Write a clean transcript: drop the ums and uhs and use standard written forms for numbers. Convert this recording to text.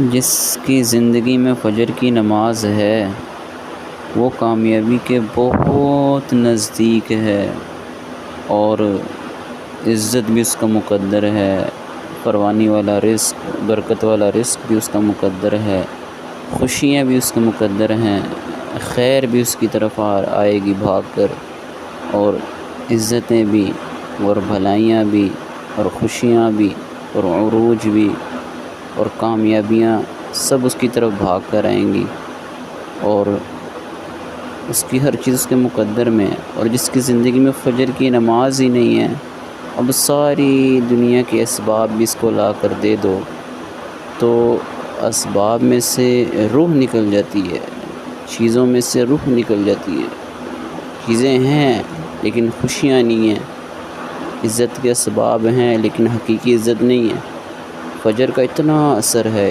جس کی زندگی میں فجر کی نماز ہے وہ کامیابی کے بہت نزدیک ہے، اور عزت بھی اس کا مقدر ہے، فراوانی والا رزق، برکت والا رزق بھی اس کا مقدر ہے، خوشیاں بھی اس کے مقدر ہیں، خیر بھی اس کی طرف آئے گی بھاگ کر، اور عزتیں بھی اور بھلائیاں بھی اور خوشیاں بھی اور عروج بھی اور کامیابیاں سب اس کی طرف بھاگ کر آئیں گی، اور اس کی ہر چیز اس کے مقدر میں. اور جس کی زندگی میں فجر کی نماز ہی نہیں ہے، اب ساری دنیا کے اسباب بھی اس کو لا کر دے دو تو اسباب میں سے روح نکل جاتی ہے، چیزوں میں سے روح نکل جاتی ہے، چیزیں ہیں لیکن خوشیاں نہیں ہیں، عزت کے اسباب ہیں لیکن حقیقی عزت نہیں ہے. فجر کا اتنا اثر ہے.